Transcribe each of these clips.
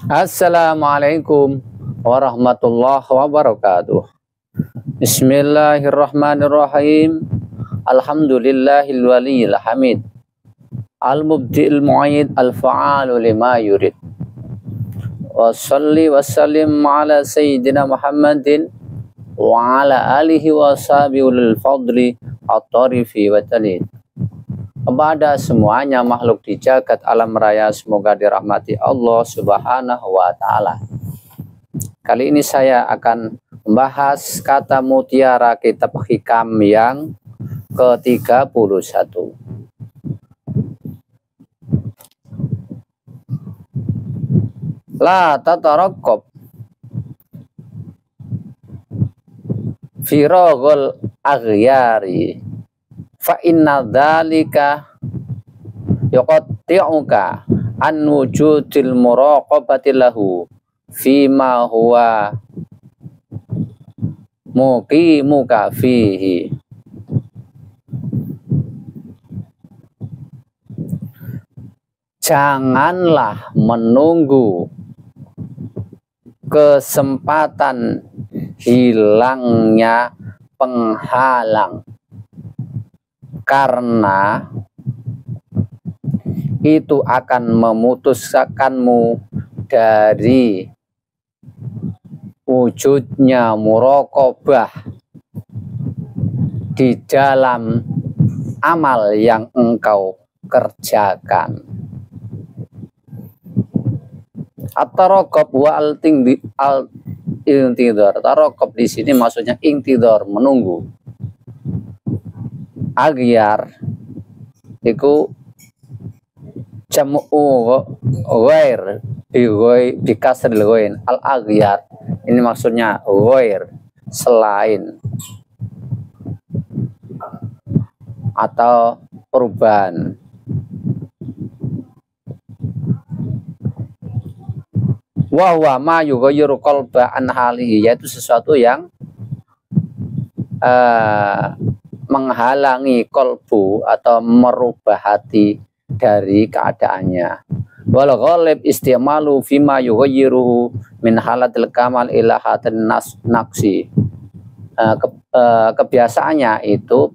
Assalamualaikum warahmatullahi wabarakatuh. Bismillahirrahmanirrahim. Alhamdulillahil waliyil hamid. Al-mubdi'il mu'ayyid al-fa'alu lima yurid. Wa salli wa sallim ala sayyidina Muhammadin wa ala alihi wa sahbihi ulil fadli at-tarifi wa talid. Kepada semuanya makhluk di jagat alam raya, semoga dirahmati Allah Subhanahu wa Ta'ala. Kali ini saya akan membahas kata mutiara kitab hikam yang ke-31. La tataraqqab firagul aghyari fa inna dzalika yuqatti'uka an wujudil muraqabati lahu fima huwa muqimuka fihi. Janganlah menunggu kesempatan hilangnya penghalang, karena itu akan memutuskanmu dari wujudnya muraqabah di dalam amal yang engkau kerjakan. At-taraqab wa al-intidhar. Taraqab di sini maksudnya intidhar, menunggu. Aghyar iku jamu ghair bi kasril ghain. Al aghyar ini maksudnya ghair, selain atau perubahan. Wa huwa ma yughayyiru qalba an halihi, yaitu sesuatu yang menghalangi kolbu atau merubah hati dari keadaannya. Wal ghalib istimalu fima yughayyiruhu min halatil kamal ila hatin naqsi. Kebiasaannya itu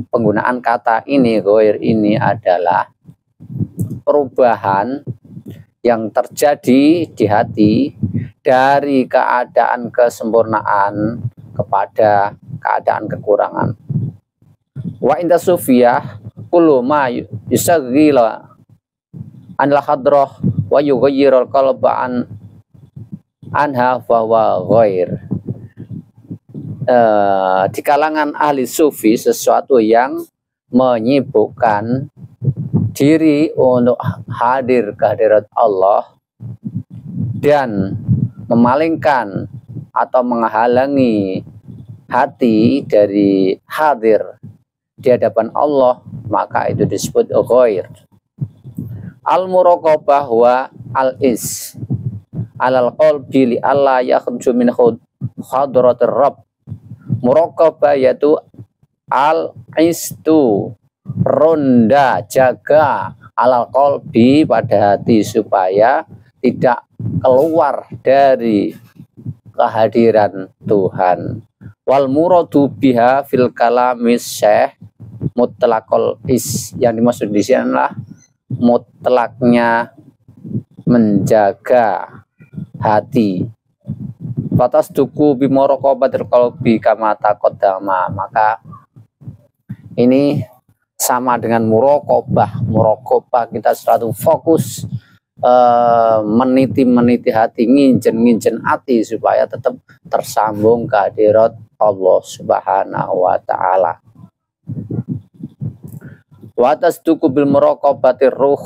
penggunaan kata ini, ghair ini adalah perubahan yang terjadi di hati dari keadaan kesempurnaan kepada keadaan kekurangan. Wa inda sufiyah kullu ma yusaghila an la hadrah wa yughayyirul qalba anha fa huwa ghair. Di kalangan ahli sufi, sesuatu yang menyibukkan diri untuk hadir kehadirat Allah dan memalingkan atau menghalangi hati dari hadir di hadapan Allah, maka itu disebut ghair. Al-muraqabah wa al-is alal qalbi li alla yakhruju min hadratir rabb. Muraqabah yaitu al-istu, ronda, jaga, alal qalbi, pada hati supaya tidak keluar dari kehadiran Tuhan. Wal muradu biha fil kalamis syekh mutlaqul is, yang dimaksud di sini adalah mutlaknya menjaga hati. Batas duku bi muraqabatil qalbi kama taqaddama, maka ini sama dengan muraqabah. Muraqabah kita selalu fokus meniti hati, nginjen hati supaya tetap tersambung kehadirat Allah Subhanahu wa Ta'ala. Wa tasduqu bil muraqabatir ruh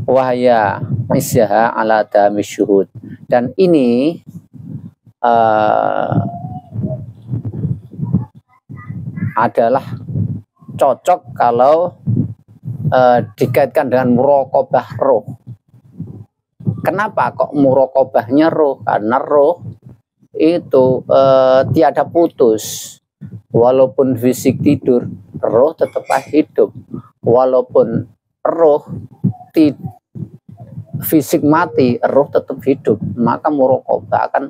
wahya isyaha ala dami syuhud. Dan ini adalah cocok kalau dikaitkan dengan muraqabah roh. Kenapa kok muraqabahnya roh? Karena roh itu tiada putus. Walaupun fisik tidur, roh tetap hidup. Walaupun roh fisik mati, roh tetap hidup, maka muraqabah akan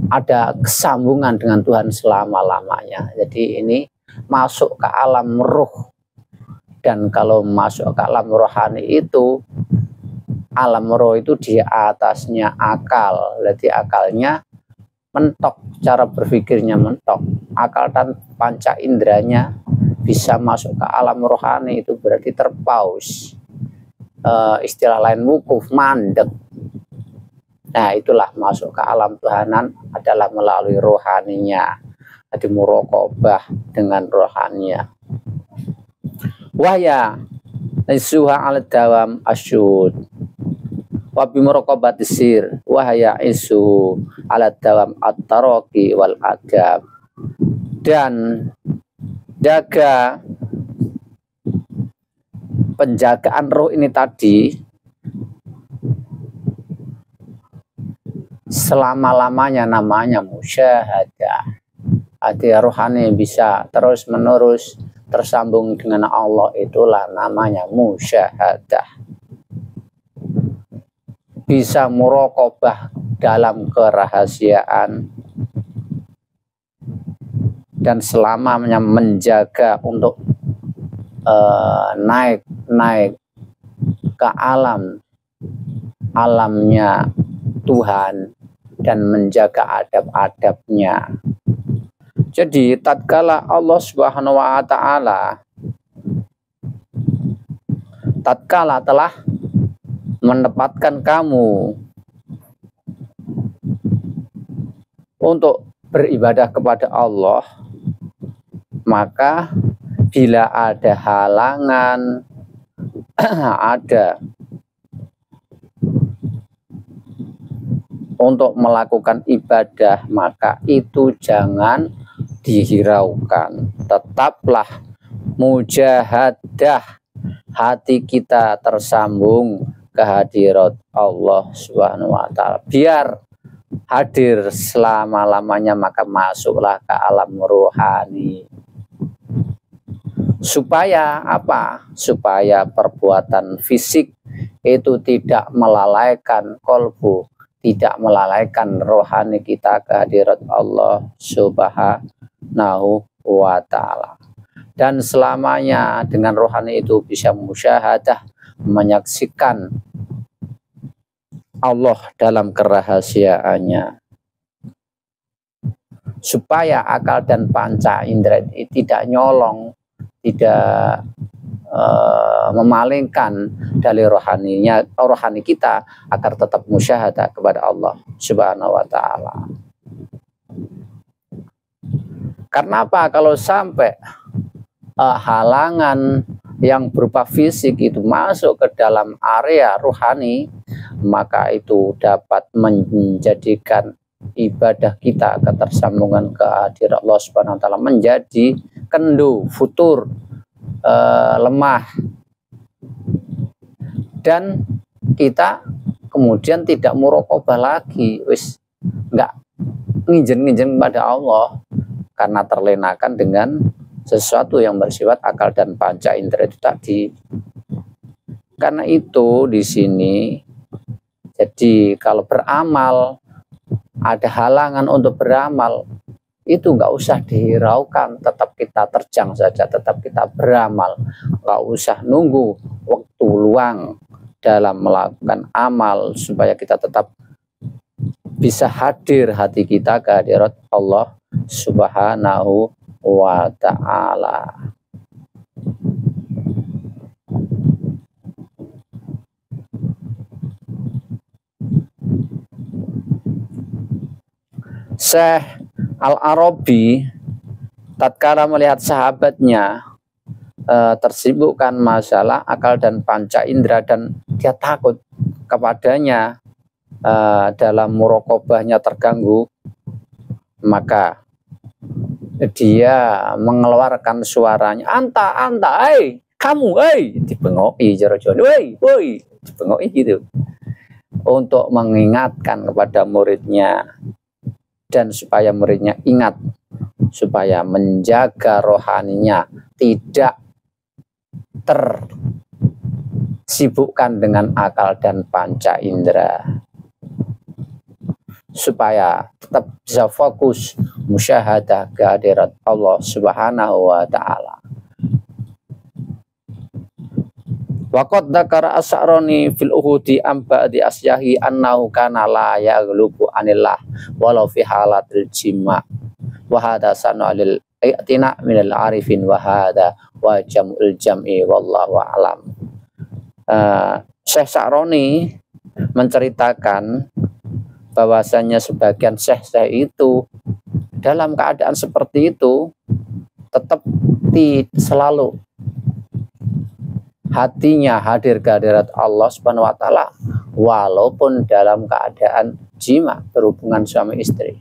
ada kesambungan dengan Tuhan selama-lamanya. Jadi ini masuk ke alam roh. Dan kalau masuk ke alam rohani itu, alam roh itu di atasnya akal. Jadi akalnya mentok, cara berpikirnya mentok. Akal dan panca inderanya bisa masuk ke alam rohani, itu berarti terpaus. Istilah lain wukuf, mandek. Nah, itulah masuk ke alam Tuhanan adalah melalui rohaninya. Jadi muraqabah dengan rohaninya. Wahya isuha ala dawam asyud. Wa bi muraqabati sir wahya isu ala dawam at-taraqi wal adab. Dan jaga penjagaan roh ini tadi selama-lamanya namanya musyahadah. Hati rohani bisa terus menerus tersambung dengan Allah, itulah namanya musyahadah. Bisa muraqabah dalam kerahasiaan dan selamanya menjaga untuk naik ke alamnya Tuhan dan menjaga adab-adabnya. Jadi tatkala Allah Subhanahu wa taala tatkala telah menempatkan kamu untuk beribadah kepada Allah, maka bila ada halangan, ada untuk melakukan ibadah, maka itu jangan dihiraukan. Tetaplah mujahadah, hati kita tersambung ke hadirat Allah Subhanahu wa taala. Biar hadir selama-lamanya, maka masuklah ke alam rohani. Supaya apa? Supaya perbuatan fisik itu tidak melalaikan kolbu, tidak melalaikan rohani kita ke hadirat Allah Subhanahu wa ta'ala. Dan selamanya dengan rohani itu bisa musyahadah, menyaksikan Allah dalam kerahasiaannya. Supaya akal dan panca indera tidak nyolong, tidak memalingkan dari rohani kita, agar tetap musyahadah kepada Allah Subhanahu wa ta'ala. Karena apa? Kalau sampai halangan yang berupa fisik itu masuk ke dalam area rohani, maka itu dapat menjadikan ibadah kita, ketersambungan ke hadirat Allah Subhanahu wa ta'ala menjadi kendu, futur, lemah, dan kita kemudian tidak muraqabah lagi, wis enggak nginjen kepada Allah karena terlenakan dengan sesuatu yang bersifat akal dan panca indera itu tadi. Karena itu di sini, jadi kalau beramal ada halangan untuk beramal, itu nggak usah dihiraukan, tetap kita terjang saja, tetap kita beramal, nggak usah nunggu waktu luang dalam melakukan amal, supaya kita tetap bisa hadir hati kita ke hadirat Allah Subhanahu wa ta'ala. Syekh Al-Arabi tatkala melihat sahabatnya tersibukkan masalah akal dan panca indera, dan dia takut kepadanya dalam muraqabahnya terganggu, maka dia mengeluarkan suaranya, anta, hei, kamu, hei, dibengoki jero-jero, woi, dibengoki gitu, untuk mengingatkan kepada muridnya, dan supaya muridnya ingat, supaya menjaga rohaninya tidak sibukkan dengan akal dan panca indera supaya tetap bisa fokus musyahadah kehadirat Allah Subhanahu wa taala. Waqad dzakara As-Sa'rani fil uhudi amba di asyahi annahu kana la yaghlubu anillah walau fi halatil jima wa hadha sanalil i'tina minal arifin wa hadha wa jam'ul jam'i wallahu a'lam. Syekh Sa'rani menceritakan bahwasanya sebagian syekh-syekh itu dalam keadaan seperti itu tetap selalu hatinya hadir kehadirat Allah Subhanahu wa taala walaupun dalam keadaan jima, berhubungan suami istri.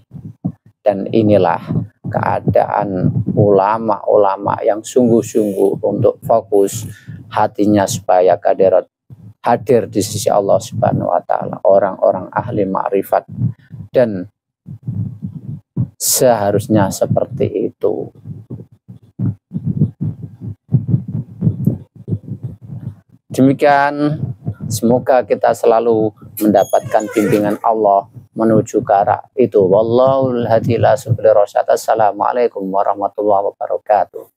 Dan inilah keadaan ulama-ulama yang sungguh-sungguh untuk fokus hatinya supaya kehadirat hadir di sisi Allah Subhanahu wa taala, orang-orang ahli ma'rifat, dan seharusnya seperti itu. Demikian, semoga kita selalu mendapatkan bimbingan Allah menuju ke arah itu. Wallahul hadi ila subhanahu wa ta'ala. Assalamualaikum warahmatullahi wabarakatuh.